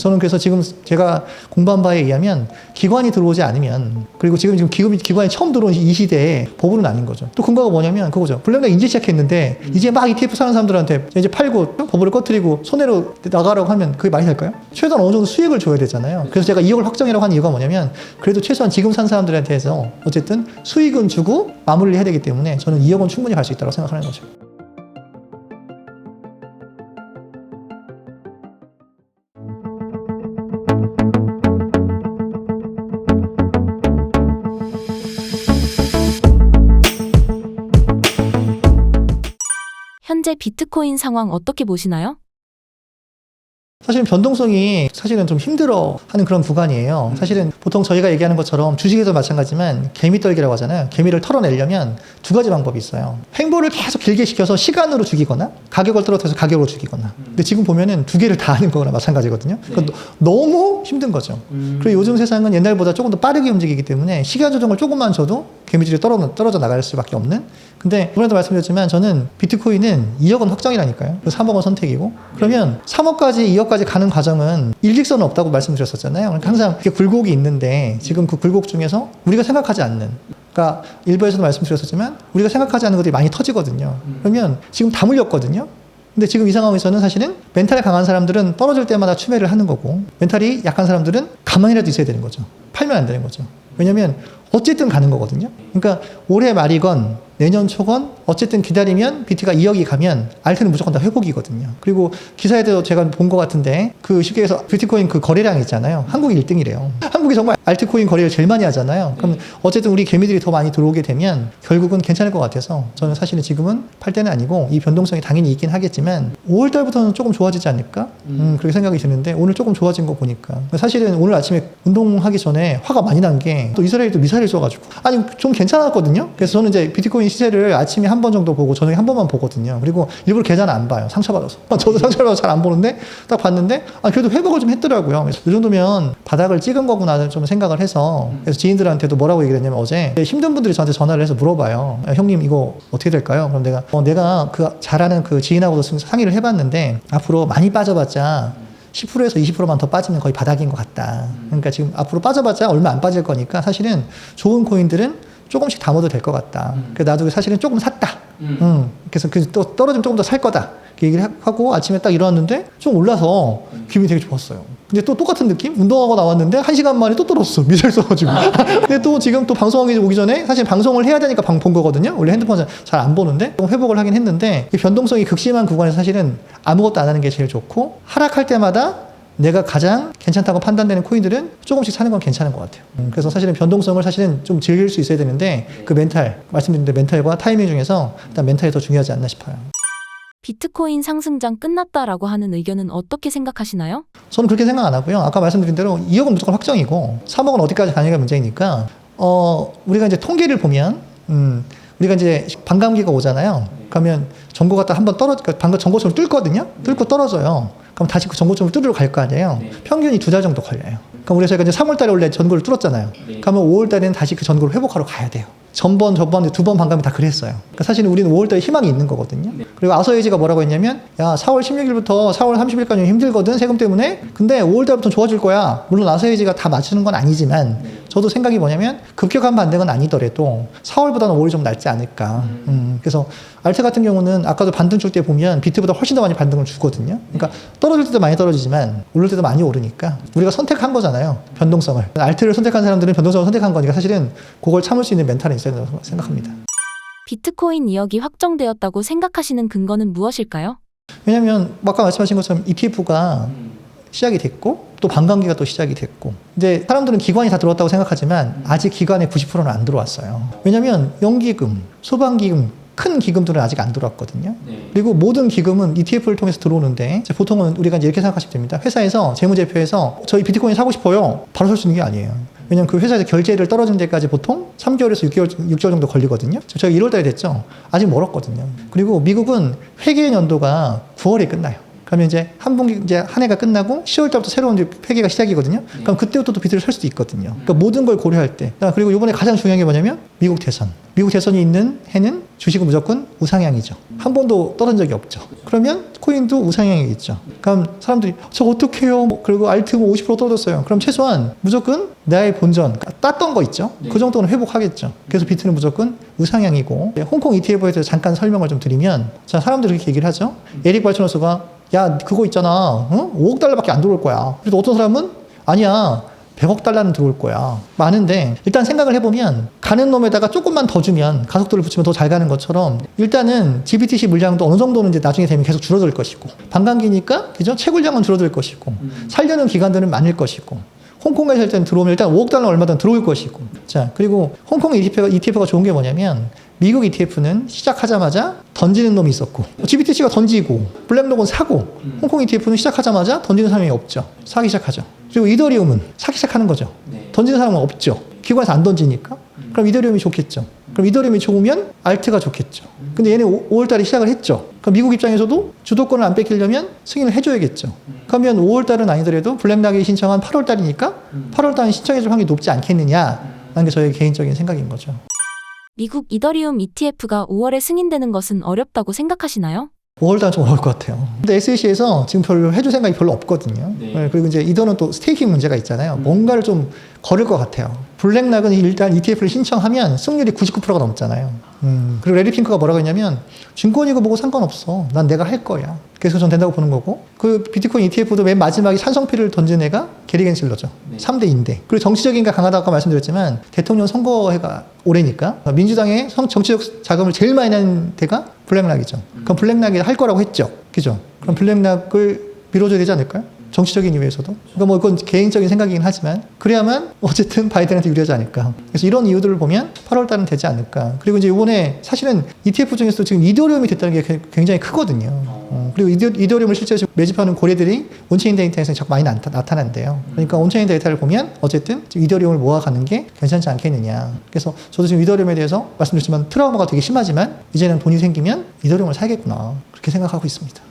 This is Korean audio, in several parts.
저는 그래서 지금 제가 공부한 바에 의하면 기관이 들어오지 않으면, 그리고 지금 기관이 처음 들어온 이 시대에 버블은 아닌 거죠. 또 근거가 뭐냐면 그거죠. 블랙락 이제 시작했는데 이제 막 ETF 사는 사람들한테 이제 팔고 버블을 꺼트리고 손해로 나가라고 하면 그게 말이 될까요? 최소한 어느 정도 수익을 줘야 되잖아요. 그래서 제가 2억을 확정이라고 하는 이유가 뭐냐면 그래도 최소한 지금 산 사람들한테 해서 어쨌든 수익은 주고 마무리를 해야 되기 때문에 저는 2억은 충분히 갈 수 있다고 생각하는 거죠. 현재 비트코인 상황 어떻게 보시나요? 사실은 변동성이 사실은 좀 힘들어하는 그런 구간이에요. 사실은 보통 저희가 얘기하는 것처럼 주식에도 마찬가지지만 개미떨기라고 하잖아요. 개미를 털어내려면 두 가지 방법이 있어요. 횡보를 계속 길게 시켜서 시간으로 죽이거나 가격을 떨어뜨려서 가격으로 죽이거나. 근데 지금 보면은 두 개를 다 하는 거나 마찬가지거든요. 그러니까 너무 힘든 거죠. 그리고 요즘 세상은 옛날보다 조금 더 빠르게 움직이기 때문에 시간 조정을 조금만 줘도 개미줄이 떨어져 나갈 수밖에 없는. 근데 이번에도 말씀드렸지만 저는 비트코인은 2억은 확정이라니까요. 3억은 선택이고. 그러면 3억까지 2억까지 가는 과정은 일직선은 없다고 말씀드렸었잖아요. 그러니까 항상 이렇게 굴곡이 있는데 지금 그 굴곡 중에서 우리가 생각하지 않는, 그러니까 일부에서도 말씀드렸었지만 우리가 생각하지 않는 것들이 많이 터지거든요. 그러면 지금 다 물렸거든요. 근데 지금 이 상황에서는 사실은 멘탈이 강한 사람들은 떨어질 때마다 추매를 하는 거고, 멘탈이 약한 사람들은 가만히라도 있어야 되는 거죠. 팔면 안 되는 거죠. 왜냐면 어쨌든 가는 거거든요. 그러니까 올해 말이건 내년 초건 어쨌든 기다리면 BT가 2억이 가면 알트는 무조건 다 회복이거든요. 그리고 기사에도 제가 본 것 같은데 그 쉽게 해서 비트코인 그 거래량 있잖아요. 한국이 1등이래요. 한국이 정말 알트코인 거래를 제일 많이 하잖아요. 그럼 어쨌든 우리 개미들이 더 많이 들어오게 되면 결국은 괜찮을 것 같아서 저는 사실은 지금은 팔 때는 아니고, 이 변동성이 당연히 있긴 하겠지만 5월 달부터는 조금 좋아지지 않을까? 그렇게 생각이 드는데 오늘 조금 좋아진 거 보니까 사실은 오늘 아침에 운동하기 전에 화가 많이 난 게 또 이스라엘도 미사일을 쏘가지고 아니 좀 괜찮았거든요. 그래서 저는 이제 비트코인 시세를 아침에 한 번 정도 보고 저녁에 한 번만 보거든요. 그리고 일부러 계좌는 안 봐요. 상처받아서. 저도 상처받아서 잘 안 보는데 딱 봤는데 그래도 회복을 좀 했더라고요. 그래서 이 정도면 바닥을 찍은 거구나 좀 생각을 해서, 그래서 지인들한테도 뭐라고 얘기를 했냐면 어제 힘든 분들이 저한테 전화를 해서 물어봐요. 형님 이거 어떻게 될까요? 그럼 내가 그 잘하는 그 지인하고도 상의를 해봤는데 앞으로 많이 빠져봤자 10%에서 20%만 더 빠지면 거의 바닥인 것 같다. 그러니까 지금 앞으로 빠져봤자 얼마 안 빠질 거니까 사실은 좋은 코인들은 조금씩 담아도 될 것 같다. 그래서 나도 사실은 조금 샀다. 그래서 또 떨어지면 조금 더 살 거다. 그 얘기를 하고 아침에 딱 일어났는데 좀 올라서 기분이 되게 좋았어요. 근데 또 똑같은 느낌? 운동하고 나왔는데 1시간 만에 또 떨어졌어. 미사일 써가지고. 근데 또 지금 또 방송하기 오기 전에 사실 방송을 해야 되니까 본 거거든요. 원래 핸드폰 잘 안 보는데 좀 회복을 하긴 했는데, 변동성이 극심한 구간에서 사실은 아무것도 안 하는 게 제일 좋고, 하락할 때마다 내가 가장 괜찮다고 판단되는 코인들은 조금씩 사는 건 괜찮은 것 같아요. 그래서 사실은 변동성을 사실은 좀 즐길 수 있어야 되는데 그 말씀드린 멘탈과 타이밍 중에서 일단 멘탈이 더 중요하지 않나 싶어요. 비트코인 상승장 끝났다라고 하는 의견은 어떻게 생각하시나요? 저는 그렇게 생각 안 하고요. 아까 말씀드린 대로 2억은 무조건 확정이고 3억은 어디까지 가느냐가 문제이니까, 우리가 이제 통계를 보면 우리가 이제 반감기가 오잖아요. 그러면 전고가 딱 한번 방금 전고점을 뚫거든요. 뚫고 떨어져요. 그럼 다시 그 전고점을 뚫으러 갈 거 아니에요. 평균이 2달 정도 걸려요. 그럼 우리가 저희가 이제 3월 달에 원래 전고를 뚫었잖아요. 그러면 5월 달에는 다시 그 전고를 회복하러 가야 돼요. 저번 2번 반감이 다 그랬어요. 그러니까 사실은 우리는 5월 달에 희망이 있는 거거든요. 그리고 아서에이지가 뭐라고 했냐면, 야, 4월 16일부터 4월 30일까지 힘들거든, 세금 때문에. 근데 5월 달부터 좋아질 거야. 물론 아서에이지가 다 맞추는 건 아니지만 저도 생각이 뭐냐면 급격한 반등은 아니더라도 4월보다는 5월이 좀 낫지 않을까. 그래서 알트 같은 경우는 아까도 반등 줄 때 보면 비트보다 훨씬 더 많이 반등을 주거든요. 그러니까 떨어질 때도 많이 떨어지지만 오를 때도 많이 오르니까 우리가 선택한 거잖아요. 변동성을. 알트를 선택한 사람들은 변동성을 선택한 거니까 사실은 그걸 참을 수 있는 멘탈이 있어야 된다고 생각합니다. 비트코인 2억이 확정되었다고 생각하시는 근거는 무엇일까요? 왜냐하면 아까 말씀하신 것처럼 ETF가 시작이 됐고 또 반감기가 또 시작이 됐고, 이제 사람들은 기관이 다 들어왔다고 생각하지만 아직 기관의 90%는 안 들어왔어요. 왜냐하면 연기금, 소방기금, 큰 기금들은 아직 안 들어왔거든요. 그리고 모든 기금은 ETF를 통해서 들어오는데 보통은 우리가 이제 이렇게 생각하시면 됩니다. 회사에서 재무제표에서 저희 비트코인 사고 싶어요. 바로 살 수 있는 게 아니에요. 왜냐면 그 회사에서 결제를 떨어진 데까지 보통 3개월에서 6개월 정도 걸리거든요. 저희가 1월 달에 됐죠. 아직 멀었거든요. 그리고 미국은 회계 연도가 9월에 끝나요. 그러면 이제 한 분기 이제 한 해가 끝나고 10월 달부터 새로운 이제 회계가 시작이거든요. 그럼 그때부터 또 비트를 살 수도 있거든요. 그러니까 모든 걸 고려할 때. 그리고 이번에 가장 중요한 게 뭐냐면 미국 대선. 미국 대선이 있는 해는 주식은 무조건 우상향이죠. 한 번도 떨어진 적이 없죠. 그러면 코인도 우상향이겠죠. 그럼 사람들이 저 어떡해요? 그리고 알트 50% 떨어졌어요. 그럼 최소한 무조건 나의 본전 땄던 거 있죠. 그 정도는 회복하겠죠. 그래서 비트는 무조건 우상향이고 홍콩 ETF에 대해서 잠깐 설명을 좀 드리면 자 사람들이 이렇게 얘기를 하죠. 에릭 발천호수가 야 그거 있잖아. 응? 5억 달러밖에 안 들어올 거야. 그래도 어떤 사람은 아니야. 100억 달러는 들어올 거야. 많은데 일단 생각을 해보면 가는 놈에다가 조금만 더 주면 가속도를 붙이면 더 잘 가는 것처럼 일단은 GBTC 물량도 어느 정도는 이제 나중에 되면 계속 줄어들 것이고 반감기니까 그죠? 채굴량은 줄어들 것이고 살려는 기관들은 많을 것이고 홍콩에 살 때는 들어오면 일단 5억 달러 얼마든 들어올 것이고 자 그리고 홍콩 ETF가 좋은 게 뭐냐면 미국 ETF는 시작하자마자 던지는 놈이 있었고 GBTC가 던지고 블랙록은 사고 홍콩 ETF는 시작하자마자 던지는 사람이 없죠. 사기 시작하죠. 그리고 이더리움은 사기 시작하는 거죠. 던지는 사람은 없죠. 기관에서 안 던지니까. 그럼 이더리움이 좋겠죠. 그럼 이더리움이 좋으면 알트가 좋겠죠. 근데 얘는 5월 달에 시작을 했죠. 그럼 미국 입장에서도 주도권을 안 뺏기려면 승인을 해줘야겠죠. 그러면 5월 달은 아니더라도 블랙락이 신청한 8월 달이니까 8월 달에 신청해줄 확률이 높지 않겠느냐라는 게 저의 개인적인 생각인 거죠. 미국 이더리움 ETF가 5월에 승인되는 것은 어렵다고 생각하시나요? 5월달은 좀 어려울 것 같아요. 근데 SEC에서 지금 별로 해줄 생각이 별로 없거든요. 네, 그리고 이제 이더는 또 스테이킹 문제가 있잖아요. 뭔가를 좀 거를 것 같아요. 블랙락은 일단 ETF를 신청하면 승률이 99%가 넘잖아요. 그리고 레리 핑크가 뭐라고 했냐면 증권이고 뭐고 상관없어. 난 내가 할 거야. 그래서 전 된다고 보는 거고 그 비트코인 ETF도 맨 마지막에 찬성표를 던진 애가 게리 겐실러죠. 3대 2인데. 그리고 정치적인가 강하다고 아까 말씀드렸지만 대통령 선거해가 올해니까 민주당의 정치적 자금을 제일 많이 낸 데가 블랙락이죠. 그럼 블랙락이 할 거라고 했죠. 그죠? 그럼 블랙락을 밀어줘야 되지 않을까요? 정치적인 이유에서도. 그러니까 뭐 그건 개인적인 생각이긴 하지만 그래야만 어쨌든 바이든한테 유리하지 않을까. 그래서 이런 이유들을 보면 8월 달은 되지 않을까. 그리고 이제 이번에 사실은 ETF 중에서도 지금 이더리움이 됐다는 게 굉장히 크거든요. 그리고 이더리움을 실제로 매집하는 고래들이 온체인 데이터에서 자꾸 많이 나타난대요. 그러니까 온체인 데이터를 보면 어쨌든 지금 이더리움을 모아가는 게 괜찮지 않겠느냐. 그래서 저도 지금 이더리움에 대해서 말씀드렸지만 트라우마가 되게 심하지만 이제는 돈이 생기면 이더리움을 사야겠구나. 그렇게 생각하고 있습니다.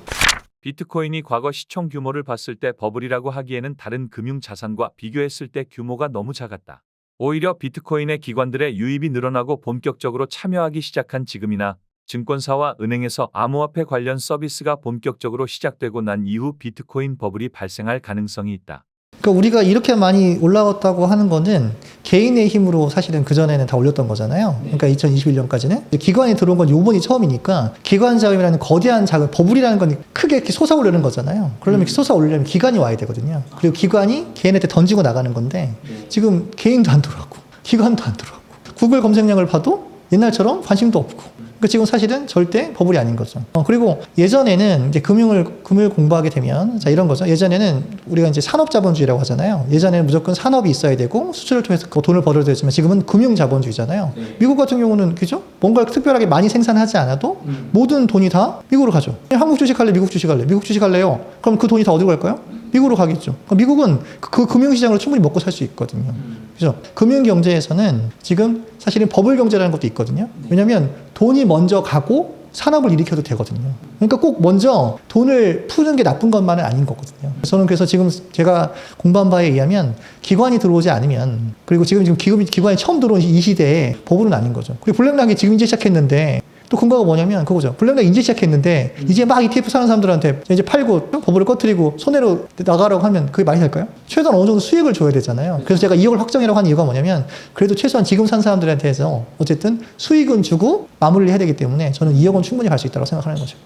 비트코인이 과거 시총 규모를 봤을 때 버블이라고 하기에는 다른 금융 자산과 비교했을 때 규모가 너무 작았다. 오히려 비트코인의 기관들의 유입이 늘어나고 본격적으로 참여하기 시작한 지금이나 증권사와 은행에서 암호화폐 관련 서비스가 본격적으로 시작되고 난 이후 비트코인 버블이 발생할 가능성이 있다. 그러니까 우리가 이렇게 많이 올라왔다고 하는 거는 개인의 힘으로 사실은 그전에는 다 올렸던 거잖아요. 그러니까 2021년까지는. 기관이 들어온 건 요번이 처음이니까 기관 자금이라는 거대한 자금, 버블이라는 건 크게 이렇게 솟아오르는 거잖아요. 그러려면 솟아오르려면 기관이 와야 되거든요. 그리고 기관이 개인한테 던지고 나가는 건데 지금 개인도 안 들어가고 기관도 안 들어가고 구글 검색량을 봐도 옛날처럼 관심도 없고 그러니까 지금 사실은 절대 버블이 아닌 거죠. 그리고 예전에는 이제 금융을 공부하게 되면 자 이런 거죠. 예전에는 우리가 이제 산업자본주의라고 하잖아요. 예전에는 무조건 산업이 있어야 되고 수출을 통해서 그 돈을 벌어야 되지만 지금은 금융자본주의잖아요. 미국 같은 경우는 그죠? 뭔가 특별하게 많이 생산하지 않아도 모든 돈이 다 미국으로 가죠. 한국 주식 할래, 미국 주식 할래, 미국 주식 할래요. 그럼 그 돈이 다 어디로 갈까요? 미국으로 가겠죠. 미국은 그 금융시장으로 충분히 먹고 살 수 있거든요. 그죠? 금융경제에서는 지금 사실은 버블 경제라는 것도 있거든요. 왜냐하면 돈이 먼저 가고 산업을 일으켜도 되거든요. 그러니까 꼭 먼저 돈을 푸는 게 나쁜 것만은 아닌 거거든요. 저는 그래서 지금 제가 공부한 바에 의하면 기관이 들어오지 않으면 그리고 지금 기관이 처음 들어온 이 시대에 버블은 아닌 거죠. 그리고 블랙락이 지금 이제 시작했는데 또 근거가 뭐냐면 그거죠. 블랙락 이제 시작했는데 이제 막 ETF 사는 사람들한테 이제 팔고 버블을 꺼트리고 손해로 나가라고 하면 그게 많이 될까요? 최소한 어느 정도 수익을 줘야 되잖아요. 그래서 제가 2억을 확정이라고 한 이유가 뭐냐면 그래도 최소한 지금 산 사람들한테 해서 어쨌든 수익은 주고 마무리를 해야 되기 때문에 저는 2억은 충분히 갈 수 있다고 생각하는 거죠.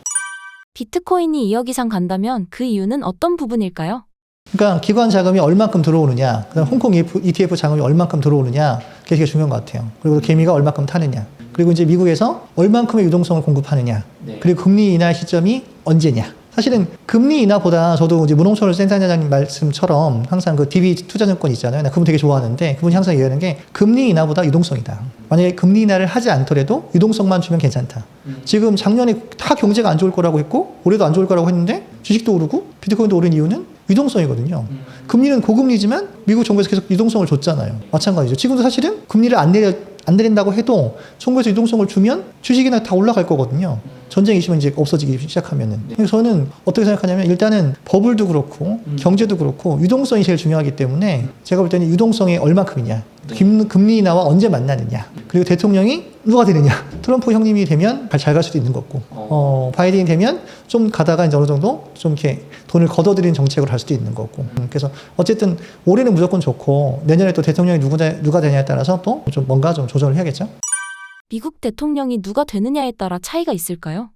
비트코인이 2억 이상 간다면 그 이유는 어떤 부분일까요? 그러니까 기관 자금이 얼만큼 들어오느냐, 그다음 홍콩 ETF 자금이 얼만큼 들어오느냐, 그게 되게 중요한 것 같아요. 그리고 개미가 얼만큼 타느냐, 그리고 이제 미국에서 얼만큼의 유동성을 공급하느냐, 그리고 금리 인하 시점이 언제냐. 사실은 금리 인하보다 저도 이제 문홍철 센터장님 말씀처럼 항상 그 DB 투자증권 있잖아요. 나 그분 되게 좋아하는데 그분이 항상 얘기하는 게 금리 인하보다 유동성이다. 만약에 금리 인하를 하지 않더라도 유동성만 주면 괜찮다. 지금 작년에 다 경제가 안 좋을 거라고 했고 올해도 안 좋을 거라고 했는데 주식도 오르고 비트코인도 오른 이유는 유동성이거든요. 금리는 고금리지만 미국 정부에서 계속 유동성을 줬잖아요. 마찬가지죠. 지금도 사실은 금리를 안 내린다고 해도 정부에서 유동성을 주면 주식이나 다 올라갈 거거든요. 전쟁이 있으면 이제 없어지기 시작하면은. 그래서 저는 어떻게 생각하냐면 일단은 버블도 그렇고 경제도 그렇고 유동성이 제일 중요하기 때문에 제가 볼 때는 유동성이 얼마큼이냐. 금리 인하와 언제 만나느냐. 그리고 대통령이 누가 되느냐. 트럼프 형님이 되면 잘 갈 수도 있는 거고, 바이든이 되면 좀 가다가 이제 어느 정도 좀 이렇게 돈을 걷어들이는 정책으로 할 수도 있는 거고. 그래서 어쨌든 올해는 무조건 좋고 내년에 또 대통령이 누가 되냐에 따라서 또 좀 뭔가 좀 조절을 해야겠죠. 미국 대통령이 누가 되느냐에 따라 차이가 있을까요?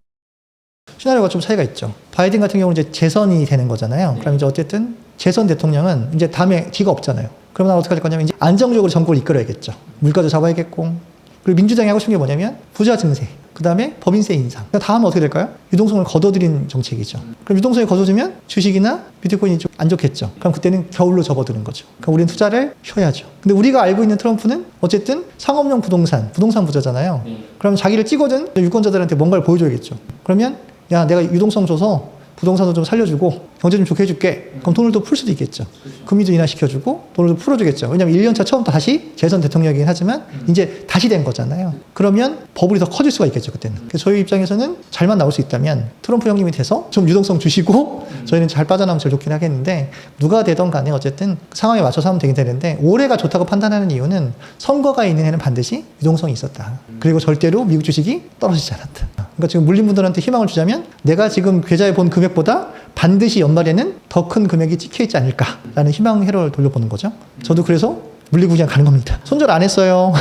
시나리오가 좀 차이가 있죠. 바이든 같은 경우는 이제 재선이 되는 거잖아요. 그럼 이제 어쨌든 재선 대통령은 이제 다음에 기가 없잖아요. 그러면 어떻게 할 거냐면 이제 안정적으로 정권을 이끌어야겠죠. 물가도 잡아야겠고. 그리고 민주당이 하고 싶은 게 뭐냐면 부자 증세, 그 다음에 법인세 인상. 다음은 어떻게 될까요? 유동성을 걷어들이는 정책이죠. 그럼 유동성이 걷어들면 주식이나 비트코인이 좀 안 좋겠죠. 그럼 그때는 겨울로 접어드는 거죠. 그럼 우리는 투자를 쉬어야죠. 근데 우리가 알고 있는 트럼프는 어쨌든 상업용 부동산 부자잖아요. 그럼 자기를 찍어든 유권자들한테 뭔가를 보여줘야겠죠. 그러면 야, 내가 유동성 줘서 부동산도 좀 살려주고 경제 좀 좋게 해줄게. 그럼 돈을 또 풀 수도 있겠죠. 금리도 인하시켜주고 돈을 좀 풀어주겠죠. 왜냐하면 1년차 처음부터 다시 재선 대통령이긴 하지만 이제 다시 된 거잖아요. 그러면 버블이 더 커질 수가 있겠죠. 그때는. 그래서 저희 입장에서는 잘만 나올 수 있다면 트럼프 형님이 돼서 좀 유동성 주시고 저희는 잘 빠져나오면 제일 좋긴 하겠는데 누가 되던 간에 어쨌든 상황에 맞춰서 하면 되긴 되는데 올해가 좋다고 판단하는 이유는 선거가 있는 해는 반드시 유동성이 있었다. 그리고 절대로 미국 주식이 떨어지지 않았다. 그러니까 지금 물린 분들한테 희망을 주자면 내가 지금 계좌에 본 금액보다 반드시 연말에는 더 큰 금액이 찍혀 있지 않을까라는 희망 회로를 돌려보는 거죠. 저도 그래서 물리고 그냥 가는 겁니다. 손절 안 했어요.